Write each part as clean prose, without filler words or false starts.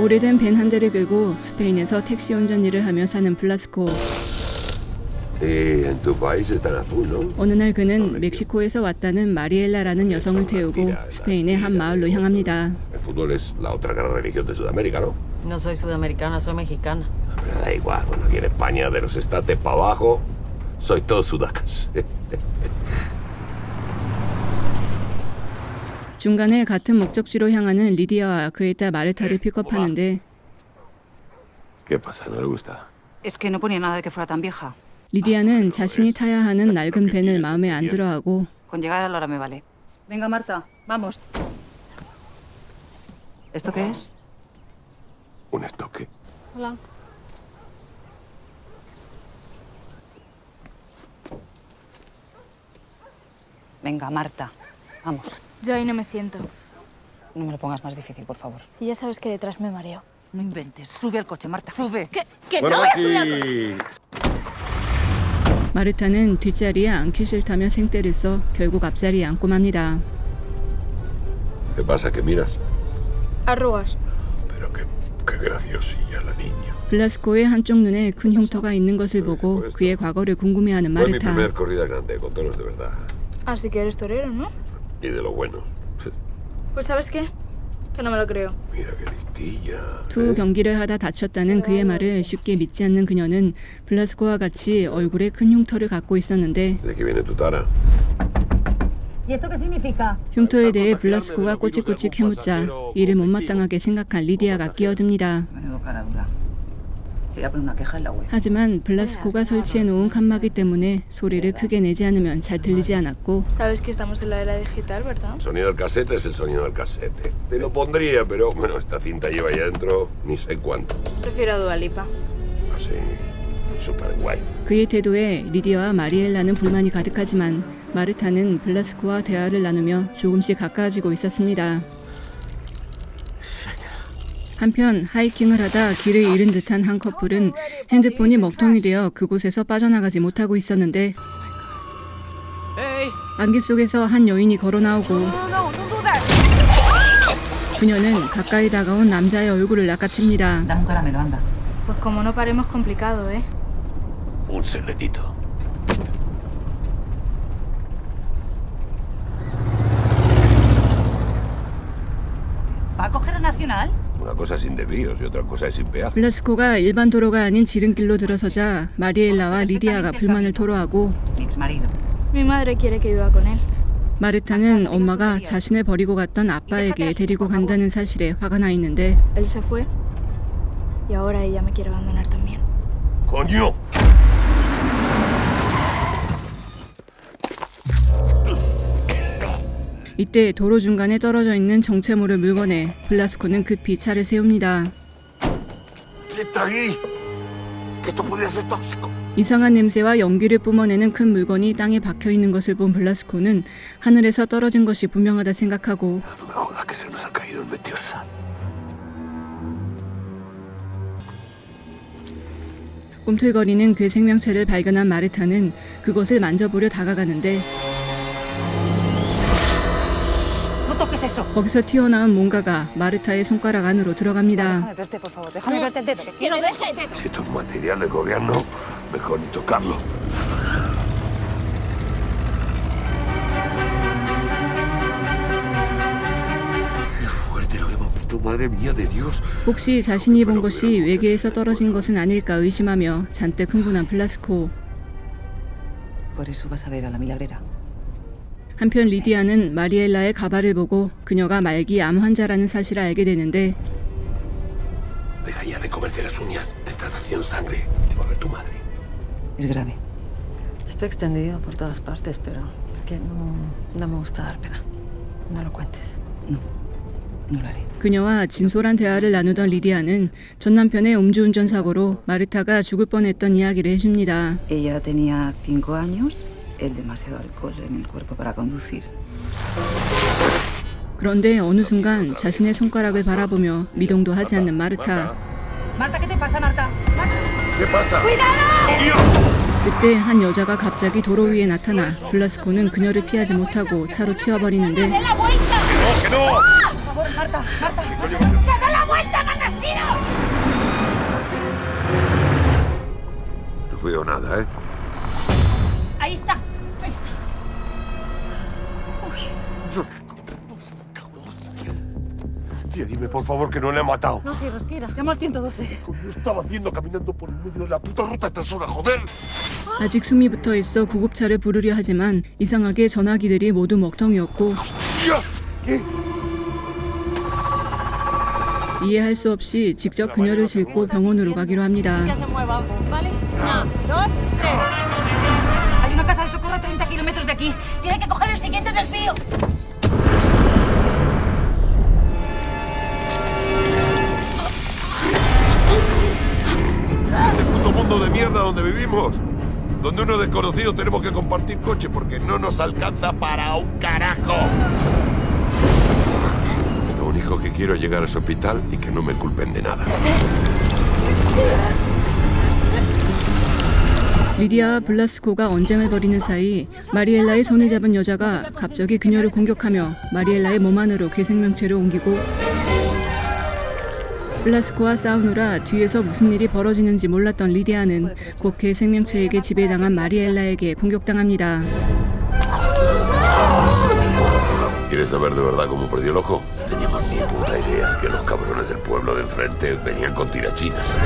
오래된 밴 한 대를 끌고 스페인에서 택시 운전 일을 하며 사는 블라스코. 어느 날 그는 멕시코에서 왔다는 마리엘라라는 여성을 태우고 스페인의 한 마을로 향합니다. No soy sudamericana, soy mexicana. Pero da igual, bueno, aquí en España de los estates para abajo, soy todos sudacas. 중간에 같은 목적지로 향하는 리디아와 그의 딸 마르타를 픽업하는데 ¿Qué pasa? ¿No le gusta? Es que no ponía nada de que fuera tan vieja. 리디아는 자신이 타야 하는 낡은 밴을 마음에 안 들어하고 Con llegar a la hora me vale. Venga, Marta, vamos. ¿Esto qué es? ¿Un estoque? Hola. Venga, Marta, vamos. Yo ahí no me siento. No me lo pongas más difícil, por favor. Si ya sabes que detrás me mareo. No inventes. Sube al coche, Marta, sube. ¡Que no voy a subir al coche! 마르타는 뒷자리에 앉기 싫다며 생떼를 써 결국 앞자리에 앉고 맙니다. ¿Qué pasa? ¿Qué miras? Arrugas. Pero qué graciosilla la niña. 블라스코의 한쪽 눈에 큰 흉터가 있는 것을 보고 그의 과거를 궁금해하는 Fue mi 마르타. primer corrida grande, con toros de verdad. Así que eres torero, ¿no? Y de los buenos. Pues ¿sabes qué? Que no me lo creo. Mira qué listilla. 투 경기를 하다 다쳤다는 그의 말을 쉽게 믿지 않는 그녀는 블라스코와 같이 얼굴에 큰 흉터를 갖고 있었는데 ¿De qué viene tu tara? ¿Y esto qué significa? 흉터에 대해 블라스코가 꼬치꼬치 캐묻자 이를 못마땅하게 생각한 리디아가 끼어듭니다. Menudo cara dura. Te voy a poner una queja en la web. 하지만 블라스코가 설치해 놓은 칸막이 때문에 소리를 크게 내지 않으면 잘 들리지 않았고 Sabes que estamos en la era digital, ¿verdad? El sonido del casete es el sonido del casete. Te lo pondría, pero bueno, esta cinta lleva ahí adentro ni sé cuánto. Prefiero a Dua Lipa. Así, súper guay. 그의 태도에 리디아와 마리엘라는 불만이 가득하지만 마르타는 블라스코와 대화를 나누며 조금씩 가까워지고 있었습니다. 한편 하이킹을 하다 길을 잃은 듯한 한 커플은 핸드폰이 먹통이 되어 그곳에서 빠져나가지 못하고 있었는데 안개 속에서 한 여인이 걸어 나오고 그녀는 가까이 다가온 남자의 얼굴을 낚아챕니다. Dame un caramelo, anda. Pues como no paremos, complicado, ¿eh? Un secretito. ¿Va a coger a Nacional? Una cosa es sin desvíos y otra cosa es sin peaje. 블라스코가 일반 도로가 아닌 지름길로 들어서자 마리엘라와 리디아가 불만을 토로하고 Mi exmarido. Mi madre quiere que viva con él. 마르타는 엄마가 자신을 버리고 갔던 아빠에게 데리고 간다는 사실에 화가 나 있는데 Él se fue y ahora ella me quiere abandonar también. ¡Coño! 이때 도로 중간에 떨어져 있는 정체모를 물건에 블라스코는 급히 차를 세웁니다. ¿Qué está aquí? Que esto podría ser tóxico. 이상한 냄새와 연기를 뿜어내는 큰 물건이 땅에 박혀 있는 것을 본 블라스코는 하늘에서 떨어진 것이 분명하다 생각하고 No me jodas que se nos ha caído el meteosat. 꿈틀거리는 그 생명체를 발견한 마르타는 그것을 만져보려 다가가는데 No toques eso. 거기서 튀어나온 뭔가가 마르타의 손가락 안으로 들어갑니다. Déjame verte, por favor. Déjame verte el dedo. ¡Que lo dejes! Si esto es material del gobierno, mejor ni tocarlo. ¡Qué fuerte lo que hemos visto! ¡Madre mía de Dios! 혹시 자신이 본 것이 외계에서 떨어진 것은 아닐까 의심하며 잔뜩 흥분한 블라스코. Por eso vas a ver a la milagrera. 한편 리디아는 마리엘라의 가발을 보고 그녀가 말기 암 환자라는 사실을 알게 되는데 Deja ya de comerte las uñas. Te estás haciendo sangre. Te va a ver tu madre. Es grave. Está extendido por todas partes, pero es que no me gusta dar pena. No lo cuentes. No, no lo haré. 그녀와 진솔한 대화를 나누던 리디아는 전 남편의 음주운전 사고로 마르타가 죽을 뻔했던 이야기를 해줍니다. Ella tenía 5 años, él demasiado alcohol en el cuerpo para conducir. 그런데 어느 순간 자신의 손가락을 바라보며 미동도 하지 않는 마르타. Marta, ¿qué te pasa, Marta? ¿Qué pasa? ¡Cuidado! 그때 한 여자가 갑자기 도로 위에 나타나 블라스코는 그녀를 피하지 못하고 차로 치워버리는데 ¡Que no! Por favor, Marta, Marta. ¿Qué coño va a ser? ¡Que dé la vuelta, malnacido! No veo nada, ¿eh? Ahí está, ahí está. Tía, dime por favor que no le ha matado. No, sí, respira. Llama al 112. ¿Qué coño estaba haciendo caminando por el medio de la puta ruta a estas horas, joder? 아직 숨이 붙어 있어 구급차를 부르려 하지만 이상하게 전화기들이 모두 먹통이었고 ¡Hostia! ¿Qué? 이해할 수 없이 직접 그녀를 싣고 병원으로 가기로 합니다. Que se mueva, ¿vale? 1, 2, 3. Hay una casa de socorro a 30 kilómetros de aquí. Tiene que coger el siguiente desvío. Este puto mundo de mierda donde vivimos. Donde unos desconocidos tenemos que compartir coche porque no nos alcanza para un carajo. Lo único que quiero es llegar a ese hospital y que no me culpen de nada. 리디아와 블라스코가 언쟁을 벌이는 사이 마리엘라의 손을 잡은 여자가 갑자기 그녀를 공격하며 마리엘라의 몸 안으로 괴생명체를 옮기고 블라스코와 싸우느라 뒤에서 무슨 일이 벌어지는지 몰랐던 리디아는 곧 괴생명체에게 지배당한 마리엘라에게 공격당합니다. ¿Quieres saber de verdad cómo perdió el ojo? Teníamos ni puta idea que los cabrones del pueblo de enfrente venían con tirachinas.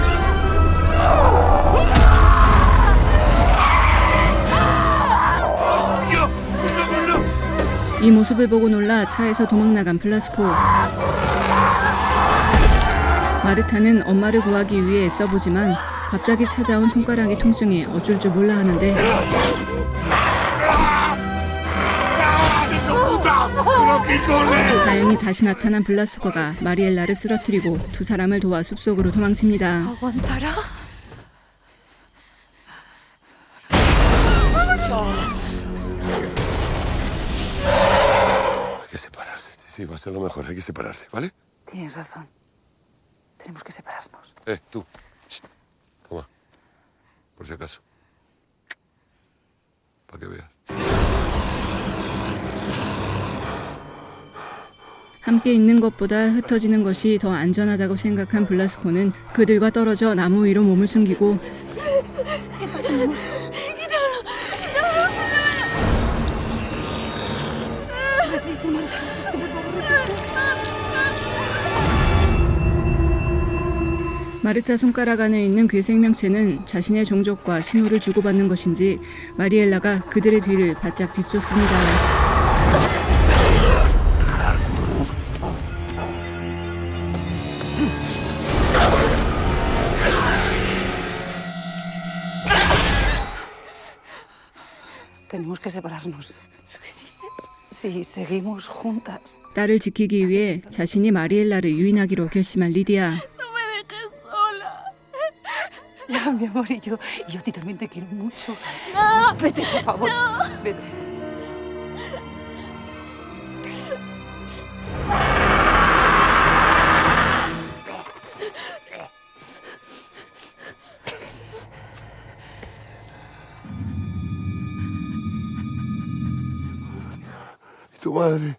이 모습을 보고 놀라 차에서 도망나간 블라스코. 마르타는 엄마를 구하기 위해 애써보지만 갑자기 찾아온 손가락의 통증에 어쩔 줄 몰라 하는데 다행히 다시 나타난 블라스코가 마리엘라를 쓰러뜨리고 두 사람을 도와 숲속으로 도망칩니다. ¿Aguantará? Hay que separarse. Sí, va a ser lo mejor. Hay que separarse, ¿vale? Tienes razón. Tenemos que separarnos. Tú. Shh. Toma. Por si acaso. Para que veas. 함께 있는 것보다 흩어지는 것이 더 안전하다고 생각한 블라스코는 그들과 떨어져 나무 위로 몸을 숨기고 마르타 손가락 안에 있는 괴생명체는 자신의 종족과 신호를 주고받는 것인지 마리엘라가 그들의 뒤를 바짝 뒤쫓습니다. Tenemos que separarnos. Si seguimos juntas. 딸을 지키기 위해 자신이 마리엘라를 유인하기로 결심한 리디아. No me dejes sola. Ya, mi amor, y yo a ti también te quiero mucho. No. Vete, por favor. Vete. ¿Y tu madre?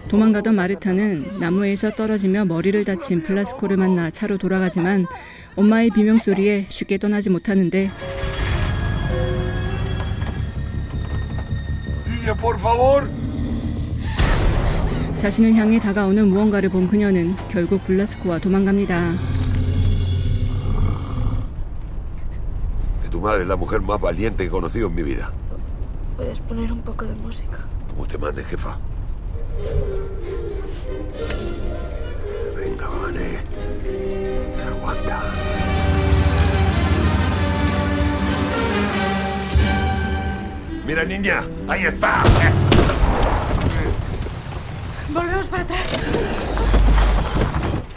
도망가던 마르타는 나무에서 떨어지며 머리를 다친 블라스코를 만나 차로 돌아가지만 엄마의 비명소리에 쉽게 떠나지 못하는데 Niña, por favor. 자신을 향해 다가오는 무언가를 본 그녀는 결국 블라스코와 도망갑니다. Tu madre es la mujer más valiente que he conocido en mi vida. ¿Puedes poner un poco de música? Como te mande, jefa. Venga, Vane. Aguanta. Mira, niña, ahí está. Volvemos para atrás.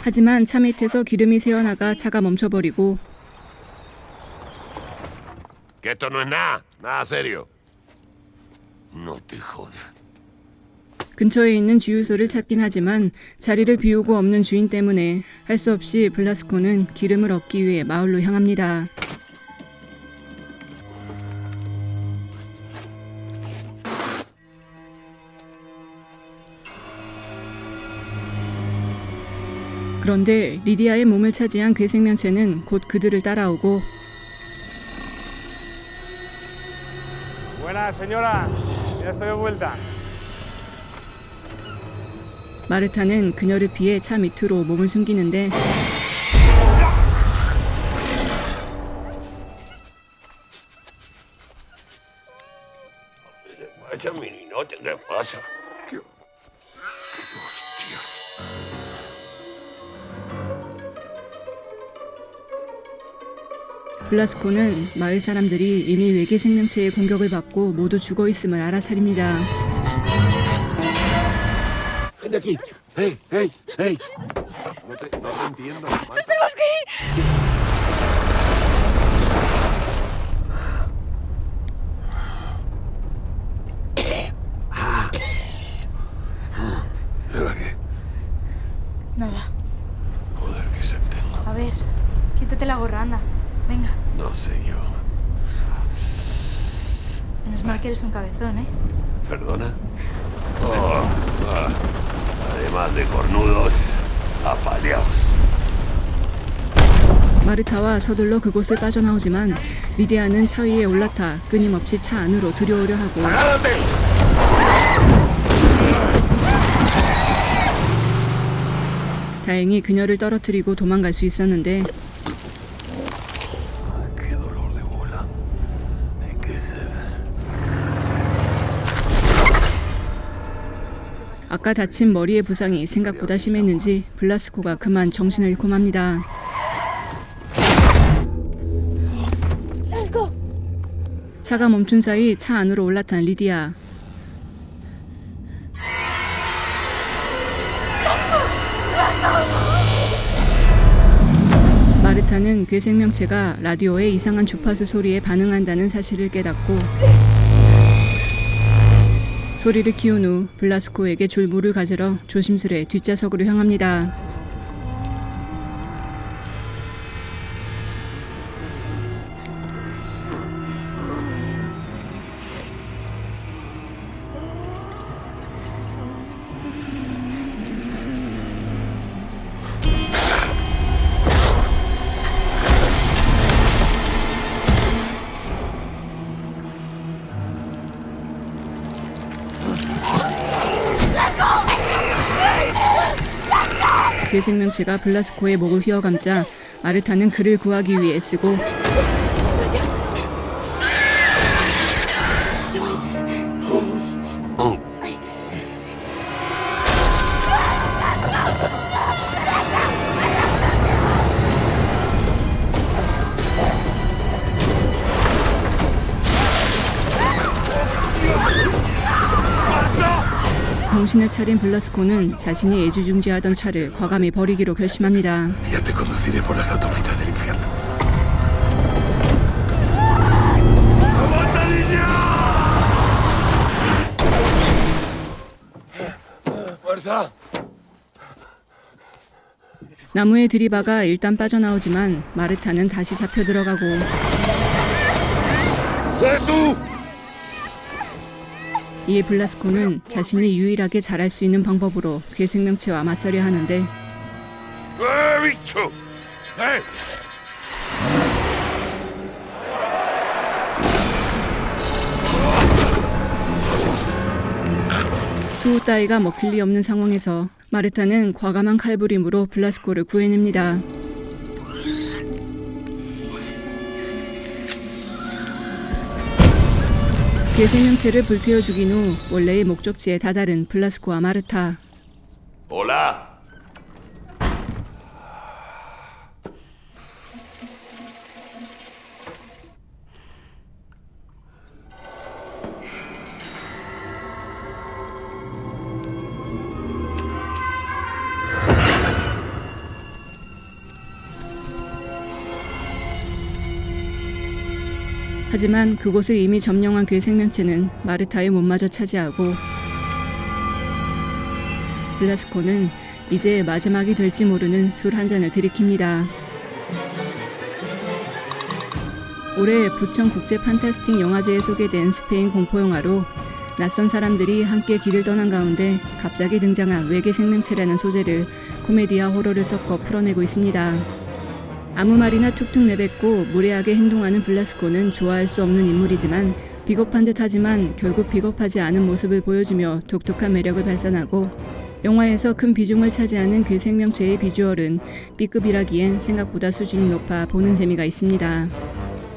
하지만 차 밑에서 기름이 새어나가 차가 멈춰버리고 Que esto no es nada, nada serio. No te jodas. 근처에 있는 주유소를 찾긴 하지만 자리를 비우고 없는 주인 때문에 할 수 없이 블라스코는 기름을 얻기 위해 마을로 향합니다. 그런데 리디아의 몸을 차지한 괴생명체는 곧 그들을 따라오고 Buenas, señora. Ya estoy de vuelta. 마르타는 그녀를 피해 차 밑으로 몸을 숨기는데 Vaya, meninote, ¿qué pasa? Hostia. 블라스코는 마을 사람들이 이미 외계 생명체의 공격을 받고 모두 죽어 있음을 알아차립니다. Ven aquí. ¡Hey, hey, hey! No te entiendo. ¡Tenemos que ir! ¿Era qué? Nada. Joder, qué sed tengo. A ver, quítate la gorra, anda. Venga. No sé yo. Menos mal que eres un cabezón, ¿eh? ¿Perdona? Además de cornudos, apaleados. 마르타와 서둘러 그곳을 빠져나오지만 리디아는 차 위에 올라타 끊임없이 차 안으로 들여오려 하고 다행히 그녀를 떨어뜨리고 도망갈 수 있었는데 Qué dolor de bola. Qué sed. 아까 다친 머리의 부상이 생각보다 심했는지 블라스코가 그만 정신을 잃고 맙니다. Let's go. 차가 멈춘 사이 차 안으로 올라탄 리디아. 마르타는 괴생명체가 라디오의 이상한 주파수 소리에 반응한다는 사실을 깨닫고 소리를 키운 후 블라스코에게 줄 물을 가지러 조심스레 뒷좌석으로 향합니다. 괴생명체가 블라스코의 목을 휘어감자 마르타는 그를 구하기 위해 애쓰고 정신을 차린 블라스코는 자신이 애지중지하던 차를 과감히 버리기로 결심합니다. Ya te conduciré por las autopistas del infierno. ¡Aguanta, niña! ¡Fuerza! 나무에 들이박아 일단 빠져나오지만 마르타는 다시 잡혀 들어가고 이에 블라스코는 자신이 유일하게 잘할 수 있는 방법으로 괴생명체와 맞서려 하는데 ¡Eh, bicho! ¡Eh! 투우 따위가 먹힐 리 없는 상황에서 마르타는 과감한 칼부림으로 블라스코를 구해냅니다. 괴생명체를 불태워 죽인 후 원래의 목적지에 다다른 블라스코와 마르타. ¡Hola! 하지만 그곳을 이미 점령한 괴생명체는 마르타의 몸마저 차지하고 블라스코는 이제 마지막이 될지 모르는 술 한 잔을 들이킵니다. 올해 부천 국제 판타스틱 영화제에 소개된 스페인 공포영화로 낯선 사람들이 함께 길을 떠난 가운데 갑자기 등장한 외계 생명체라는 소재를 코미디와 호러를 섞어 풀어내고 있습니다. 아무 말이나 툭툭 내뱉고 무례하게 행동하는 블라스코는 좋아할 수 없는 인물이지만 비겁한 듯하지만 결국 비겁하지 않은 모습을 보여주며 독특한 매력을 발산하고 영화에서 큰 비중을 차지하는 그 생명체의 비주얼은 B급이라기엔 생각보다 수준이 높아 보는 재미가 있습니다.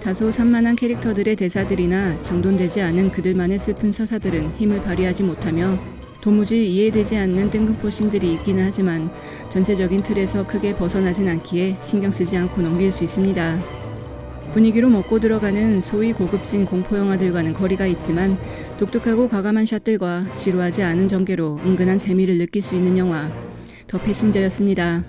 다소 산만한 캐릭터들의 대사들이나 정돈되지 않은 그들만의 슬픈 서사들은 힘을 발휘하지 못하며 도무지 이해되지 않는 뜬금포 씬들이 있기는 하지만 전체적인 틀에서 크게 벗어나진 않기에 신경 쓰지 않고 넘길 수 있습니다. 분위기로 먹고 들어가는 소위 고급진 공포영화들과는 거리가 있지만 독특하고 과감한 샷들과 지루하지 않은 전개로 은근한 재미를 느낄 수 있는 영화 더 패신저였습니다.